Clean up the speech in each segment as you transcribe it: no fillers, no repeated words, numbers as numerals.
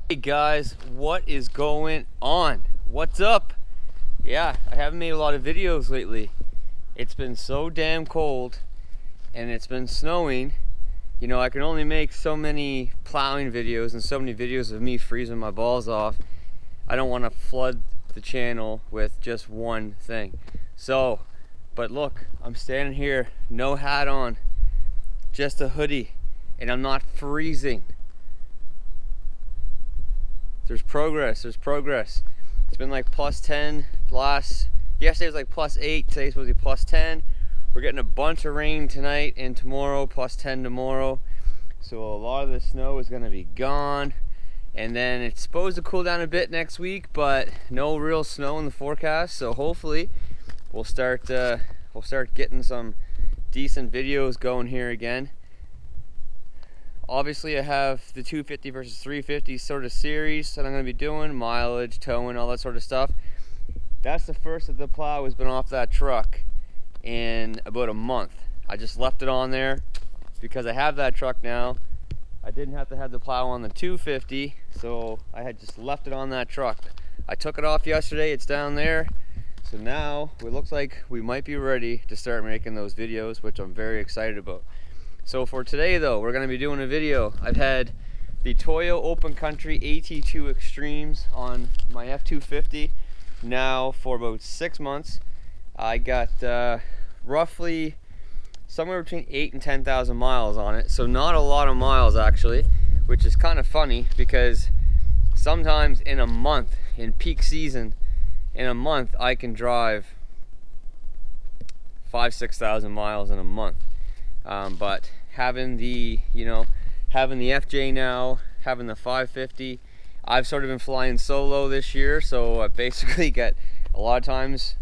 Hey guys, what is going on? What's up? Yeah, I haven't made a lot of videos lately. It's been so damn cold and it's been snowing. You know, I can only make so many plowing videos and so many videos of me freezing my balls off. I don't want to flood the channel with just one thing. So, but look, I'm standing here, no hat on, just a hoodie, and I'm not freezing. There's progress. It's been like plus 10 yesterday was like plus 8, today's supposed to be plus 10. We're getting a bunch of rain tonight and tomorrow, plus 10 tomorrow. So a lot of the snow is gonna be gone. And then it's supposed to cool down a bit next week, but no real snow in the forecast. So hopefully we'll start getting some decent videos going here again. Obviously I have the 250 versus 350 sort of series that I'm going to be doing, mileage, towing, all that sort of stuff. That's the first that the plow has been off that truck in about a month. I just left it on there because I have that truck now. I didn't have to have the plow on the 250, so I had just left it on that truck. I took it off yesterday, it's down there. So now it looks like we might be ready to start making those videos, which I'm very excited about. So for today though, we're going to be doing a video. I've had the Toyo Open Country AT2 Extremes on my F250 now for about 6 months. I got roughly somewhere between 8 and 10,000 miles on it. So not a lot of miles actually, which is kind of funny because sometimes in a month, in peak season, in a month I can drive 5,000–6,000 miles in a month. But having the FJ now, having the 550, I've sort of been flying solo this year, so I basically get a lot of times,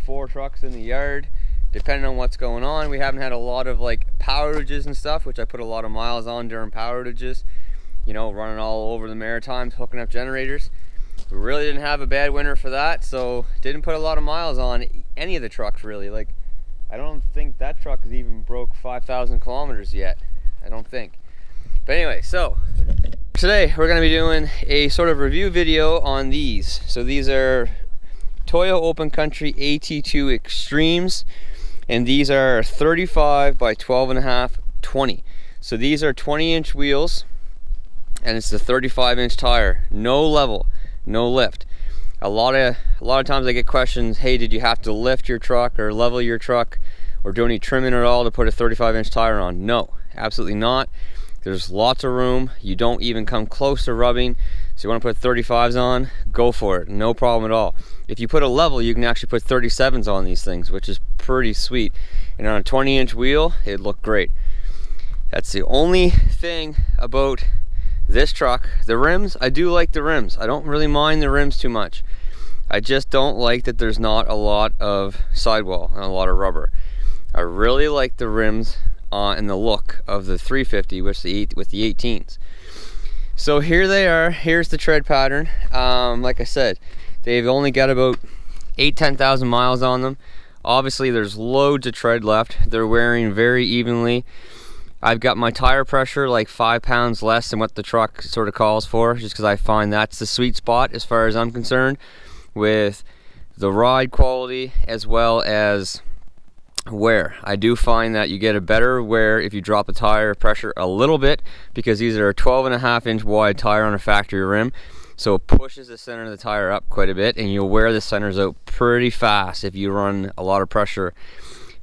4 trucks in the yard, depending on what's going on. We haven't had a lot of like power outages and stuff, which I put a lot of miles on during power outages, running all over the Maritimes, hooking up generators. We really didn't have a bad winter for that, so didn't put a lot of miles on any of the trucks really. Like, I don't think that truck has even broke 5,000 kilometers yet. I don't think. But anyway, so today we're going to be doing a sort of review video on these. So these are Toyo Open Country AT2 Extremes, and these are 35 by 12.5 20. So these are 20-inch wheels, and it's the 35-inch tire. No level, no lift. A lot of times I get questions, hey, did you have to lift your truck or level your truck or do any trimming at all to put a 35-inch tire on? No, absolutely not. There's lots of room. You don't even come close to rubbing. So you want to put 35s on, go for it. No problem at all. If you put a level, you can actually put 37s on these things, which is pretty sweet. And on a 20-inch wheel, it'd look great. That's the only thing about this truck. The rims, I do like the rims. I don't really mind the rims too much. I just don't like that there's not a lot of sidewall and a lot of rubber. I really like the rims and the look of the 350 with the 18s. So here they are. Here's the tread pattern. Like I said, they've only got about 8–10,000 miles on them. Obviously there's loads of tread left. They're wearing very evenly. I've got my tire pressure like 5 pounds less than what the truck sort of calls for, just because I find that's the sweet spot as far as I'm concerned with the ride quality as well as wear. I do find that you get a better wear if you drop the tire pressure a little bit, because these are a 12.5-inch wide tire on a factory rim, so it pushes the center of the tire up quite a bit, and you'll wear the centers out pretty fast if you run a lot of pressure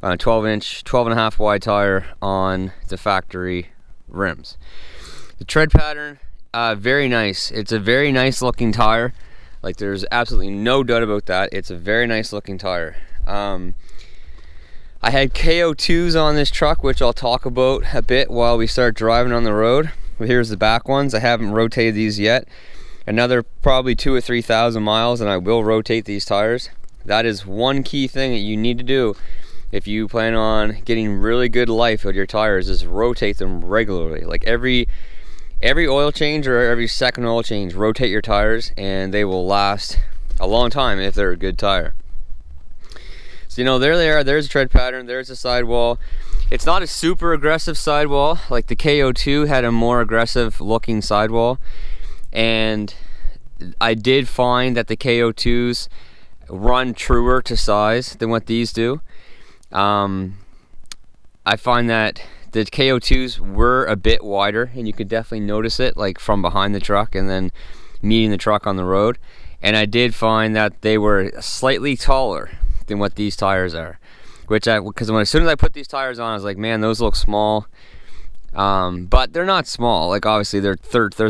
on a 12.5 wide tire on the factory rims. The tread pattern, very nice. It's a very nice looking tire. Like, there's absolutely no doubt about that. It's a very nice looking tire. I had KO2s on this truck, which I'll talk about a bit while we start driving on the road. But here's the back ones. I haven't rotated these yet. Another probably 2,000 or 3,000 miles and I will rotate these tires. That is one key thing that you need to do if you plan on getting really good life with your tires, is rotate them regularly. Like every oil change or every second oil change, rotate your tires and they will last a long time if they're a good tire. So there they are. There's a tread pattern, there's a sidewall. It's not a super aggressive sidewall. Like the KO2 had a more aggressive looking sidewall, and I did find that the KO2s run truer to size than what these do. I find that the KO2s were a bit wider, and you could definitely notice it, like from behind the truck and then meeting the truck on the road. And I did find that they were slightly taller than what these tires are, because as soon as I put these tires on, I was like, man, those look small. But they're not small. Like, obviously they're 35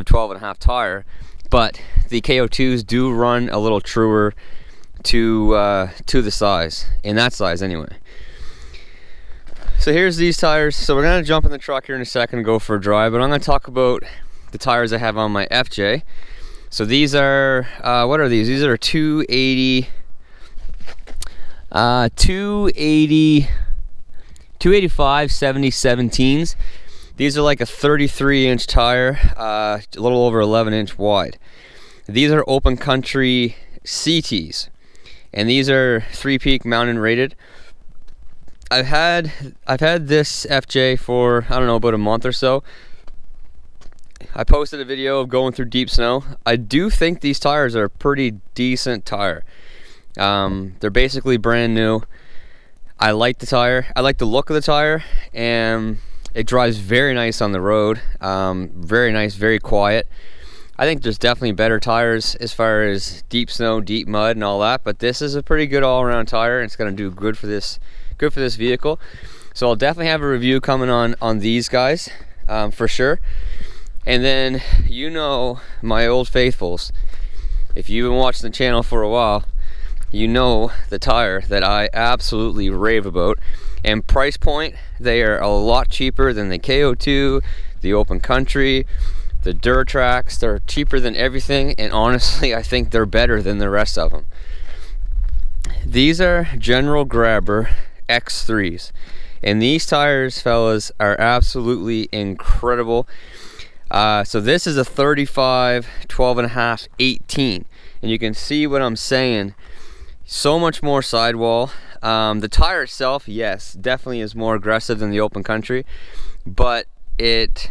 12.5 tire, but the KO2s do run a little truer to the size, in that size anyway. So here's these tires. So we're gonna jump in the truck here in a second and go for a drive, but I'm gonna talk about the tires I have on my FJ. So these are what are these? These are 285 70/17s. These are like a 33-inch tire, a little over 11-inch wide. These are open country CTs, and these are 3-peak mountain rated. I've had this FJ for, I don't know, about a month or so. I posted a video of going through deep snow. I do think these tires are a pretty decent tire. They're basically brand new. I like the tire. I like the look of the tire, and it drives very nice on the road. Very nice, very quiet. I think there's definitely better tires as far as deep snow, deep mud, and all that. But this is a pretty good all-around tire, and it's going to do good for this vehicle. So I'll definitely have a review coming on these guys for sure. And then, you know, my old faithfuls, if you've been watching the channel for a while, you know the tire that I absolutely rave about. And price point, they are a lot cheaper than the KO2, the Open Country, the Duratrax. They're cheaper than everything, and honestly I think they're better than the rest of them. These are General Grabber X3s, and these tires, fellas, are absolutely incredible. So this is a 35 12.5 18, and you can see what I'm saying. So much more sidewall. The tire itself, yes, definitely is more aggressive than the Open Country, but it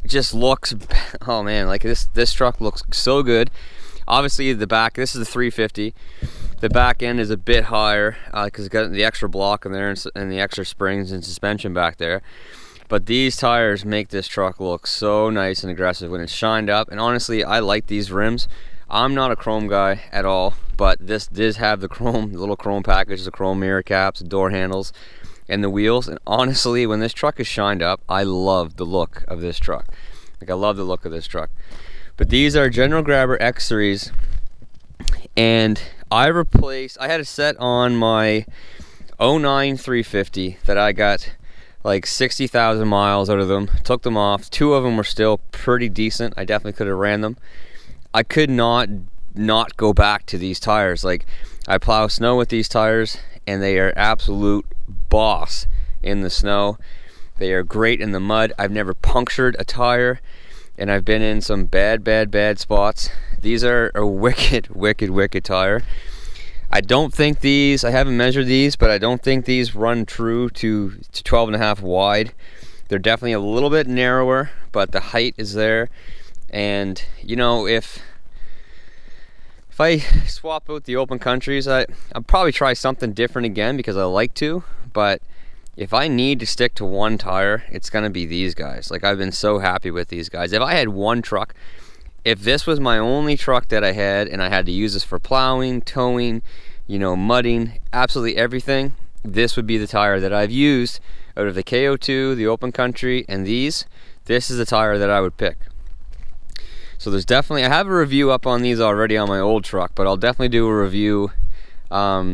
just looks, oh man, like this truck looks so good. Obviously the back, this is the 350. The back end is a bit higher because it's got the extra block in there and the extra springs and suspension back there. But these tires make this truck look so nice and aggressive when it's shined up. And honestly, I like these rims. I'm not a chrome guy at all, but this does have the chrome, the little chrome package, the chrome mirror caps, the door handles, and the wheels. And honestly, when this truck is shined up, I love the look of this truck. Like, I love the look of this truck. But these are General Grabber X3s, and I had a set on my 09 350 that I got like 60,000 miles out of them. Took them off. 2 of them were still pretty decent. I definitely could have ran them. I could not go back to these tires. Like, I plow snow with these tires, and they are absolute boss in the snow. They are great in the mud. I've never punctured a tire, and I've been in some bad spots. These are a wicked tire. I don't think these, I haven't measured these, but I don't think these run true to 12.5 wide. They're definitely a little bit narrower, but the height is there. And you know, if I swap out the Open Countries, I'll probably try something different again because I like to. But if I need to stick to one tire, it's gonna be these guys. Like, I've been so happy with these guys. If I had one truck, if this was my only truck that I had and I had to use this for plowing, towing, you know, mudding, absolutely everything, this would be the tire that I've used out of the KO2, the Open Country, and these. This is the tire that I would pick. So there's definitely, I have a review up on these already on my old truck, but I'll definitely do a review now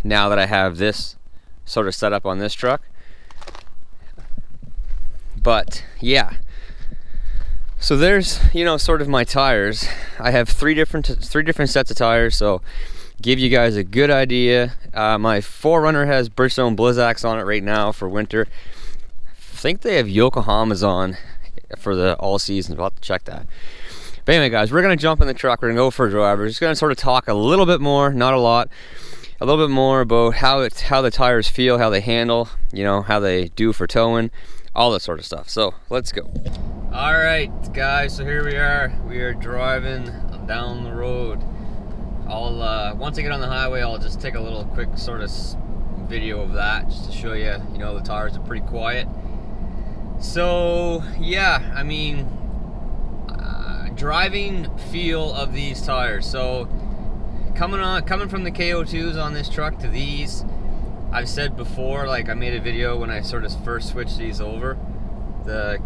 that I have this sort of set up on this truck. But yeah, so there's, you know, sort of my tires. I have three different sets of tires, so give you guys a good idea. My 4Runner has Bridgestone Blizzaks on it right now for winter. I think they have Yokohamas on for the all season. I'll have to check that. But anyway, guys, we're gonna jump in the truck. We're gonna go for a drive. We're just gonna sort of talk a little bit more, not a lot, a little bit more about how the tires feel, how they handle, you know, how they do for towing, all that sort of stuff. So let's go. Alright guys, so here we are. We are driving down the road. Once I get on the highway, I'll just take a little quick sort of video of that just to show you, the tires are pretty quiet. So yeah, I mean, driving feel of these tires. So coming from the KO2s on this truck to these, I've said before, like I made a video when I sort of first switched these over, the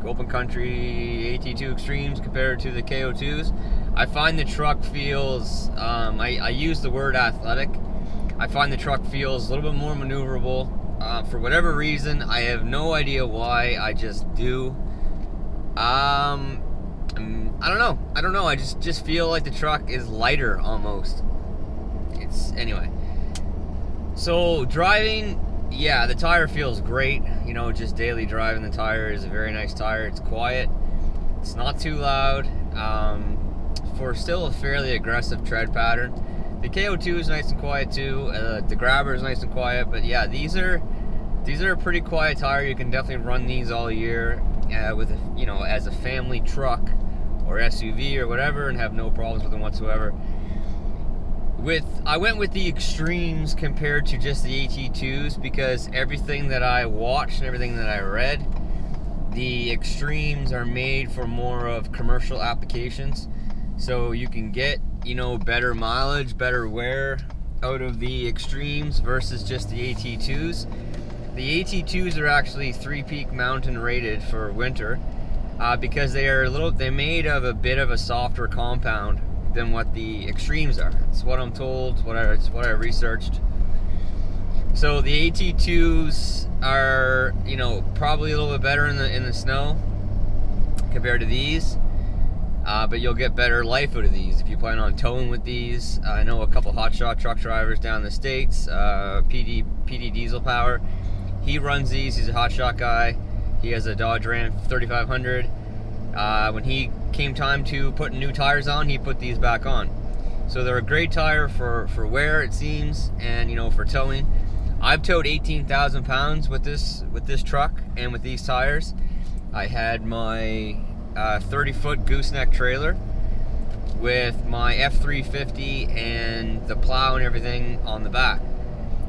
open country AT2 Extremes compared to the KO2s. I find the truck feels, I use the word athletic. I find the truck feels a little bit more maneuverable. For whatever reason, I have no idea why, I just do. I don't know, I just feel like the truck is lighter almost. Anyway. So driving, yeah, the tire feels great. Just daily driving, the tire is a very nice tire. It's quiet, it's not too loud, for still a fairly aggressive tread pattern. The KO2 is nice and quiet too. The Grabber is nice and quiet, but yeah, these are a pretty quiet tire. You can definitely run these all year with as a family truck or SUV or whatever, and have no problems with them whatsoever. I went with the Extremes compared to just the AT2s because everything that I watched and everything that I read, the Extremes are made for more of commercial applications. So you can get, better mileage, better wear out of the Extremes versus just the AT2s. The AT2s are actually 3-peak mountain rated for winter because they're made of a bit of a softer compound than what the Extremes are. It's what I'm told, it's what I researched. So the AT2s are, probably a little bit better in the snow compared to these, but you'll get better life out of these if you plan on towing with these. I know a couple hotshot truck drivers down in the States, PD Diesel Power. He runs these. He's a hotshot guy. He has a Dodge Ram 3500. When he came time to put new tires on, he put these back on. So they're a great tire for wear, it seems, and for towing. I've towed 18,000 pounds with this truck and with these tires. I had my 30-foot gooseneck trailer with my F350 and the plow and everything on the back.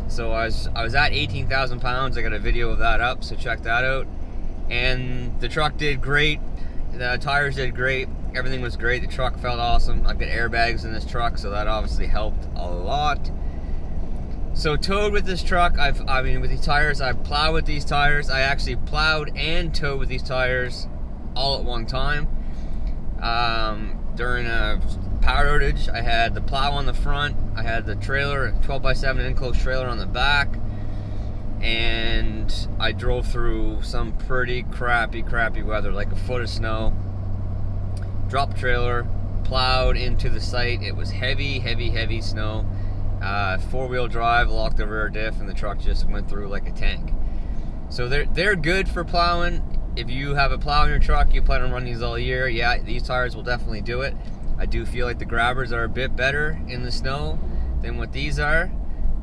So I was at 18,000 pounds. I got a video of that up, so check that out. And the truck did great. The tires did great. Everything was great. The truck felt awesome. I've got airbags in this truck, so that obviously helped a lot. So towed with this truck, with these tires, I plow with these tires. I actually plowed and towed with these tires all at one time. During a power outage, I had the plow on the front. I had the trailer, 12x7 enclosed trailer on the back. And I drove through some pretty crappy weather, like a foot of snow. Dropped the trailer, plowed into the site. It was heavy snow. 4-wheel drive, locked the rear diff, and the truck just went through like a tank. So they're good for plowing. If you have a plow in your truck, you plan on running these all year, yeah, these tires will definitely do it. I do feel like the Grabbers are a bit better in the snow than what these are,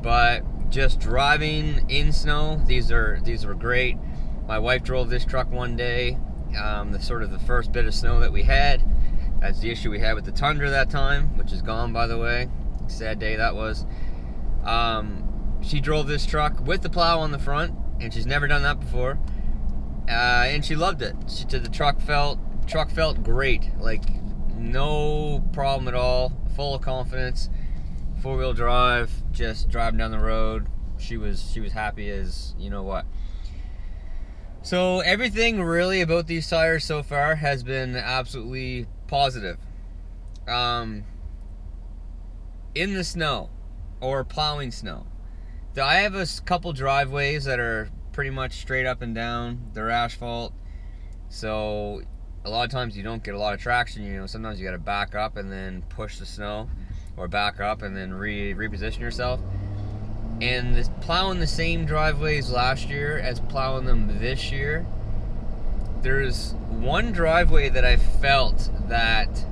but just driving in snow, these were great. My wife drove this truck one day, the first bit of snow that we had. That's the issue we had with the Tundra that time, which is gone, by the way. Sad day that was. She drove this truck with the plow on the front, and she's never done that before, and she loved it. The truck felt great, like no problem at all, full of confidence. 4-wheel drive, just driving down the road. She was happy as you know what. So everything really about these tires so far has been absolutely positive. In the snow or plowing snow, I have a couple driveways that are pretty much straight up and down. They're asphalt, so a lot of times you don't get a lot of traction. Sometimes you got to back up and then push the snow, or back up and then reposition yourself. And plowing the same driveways last year as plowing them this year, there's one driveway that I felt that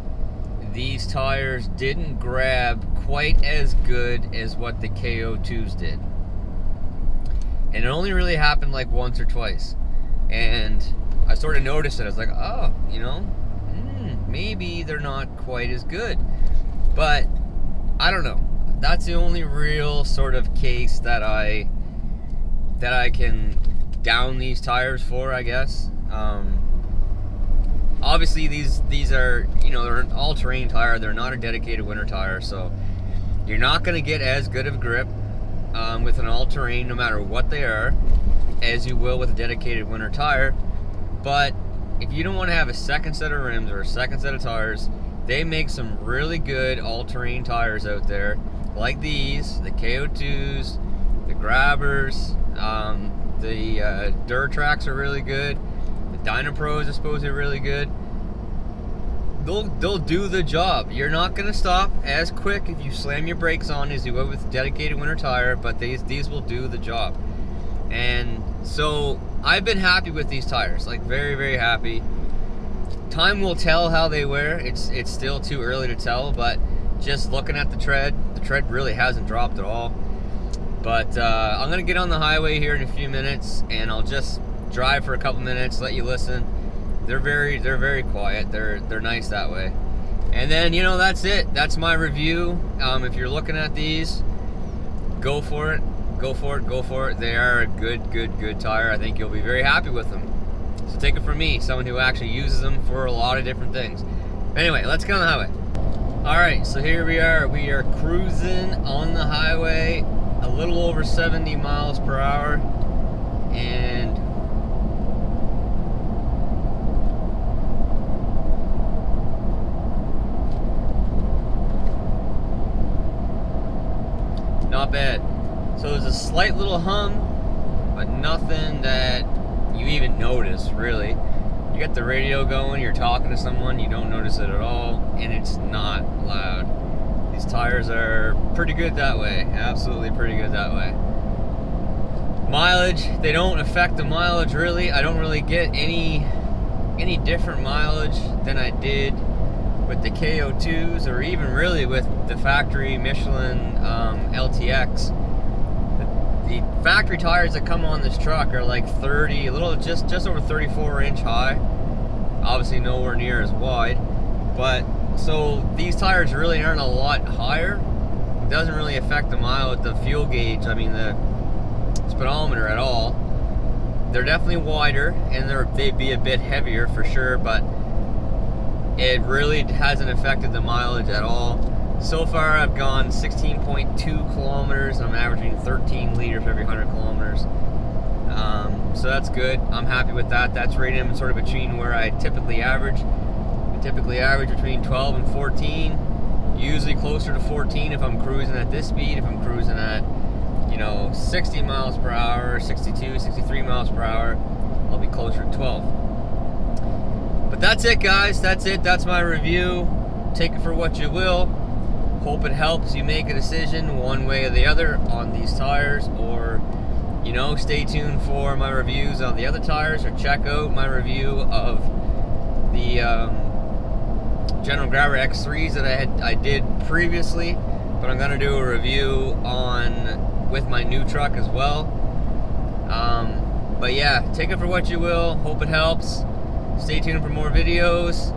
these tires didn't grab quite as good as what the KO2s did. And it only really happened like once or twice. And I sort of noticed it. I was like, oh, you know, maybe they're not quite as good. But I don't know. That's the only real sort of case that I can down these tires for, I guess. Obviously these are, you know, they're an all-terrain tire. They're not a dedicated winter tire, so you're not going to get as good of grip with an all-terrain, no matter what they are, as you will with a dedicated winter tire. But if you don't want to have a second set of rims or a second set of tires, they make some really good all-terrain tires out there, like these, the KO2s, the Grabbers, the Duratracs are really good. The Dynapros are supposed to be really good. They'll do the job. You're not going to stop as quick if you slam your brakes on as you would with a dedicated winter tire, but these will do the job. And so I've been happy with these tires, like very, very happy. Time will tell how they wear. It's still too early to tell, but just looking at the tread really hasn't dropped at all. But I'm gonna get on the highway here in a few minutes, and I'll just drive for a couple minutes, let you listen. They're very quiet. They're nice that way. And then, you know, that's it. That's my review. If you're looking at these, go for it. Go for it. They are a good tire. I think you'll be very happy with them. So take it from me, someone who actually uses them for a lot of different things. Anyway, let's get on the highway. All right, so here we are. We are cruising on the highway, a little over 70 miles per hour, and not bad. So there's a slight little hum, but nothing that you even notice, really. You got the radio going, you're talking to someone, you don't notice it at all, and it's not loud. These tires are pretty good that way, absolutely pretty good that way. Mileage, they don't affect the mileage really. I don't really get any different mileage than I did with the KO2s, or even really with the factory Michelin LTX. The factory tires that come on this truck are like 30, a little just over 34-inch high. Obviously nowhere near as wide, but so these tires really aren't a lot higher. It doesn't really affect the mileage, the fuel gauge, I mean the speedometer at all. They're definitely wider, and they'd be a bit heavier for sure, but it really hasn't affected the mileage at all. So far I've gone 16.2 kilometers, and I'm averaging 13 liters every 100 kilometers. So that's good. I'm happy with that. That's right in sort of between where I typically average. I typically average between 12 and 14, usually closer to 14 if I'm cruising at this speed. If I'm cruising at, you know, 60 miles per hour, 62, 63 miles per hour, I'll be closer to 12. But that's it, guys. That's it. That's my review. Take it for what you will. Hope it helps you make a decision one way or the other on these tires, or, you know, stay tuned for my reviews on the other tires, or check out my review of the General Grabber X3s that I did previously. But I'm gonna do a review on with my new truck as well. But yeah, take it for what you will. Hope it helps. Stay tuned for more videos.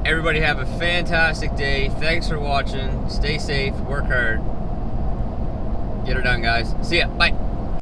Everybody have a fantastic day. Thanks for watching. Stay safe. Work hard. Get her done, guys. See ya. Bye.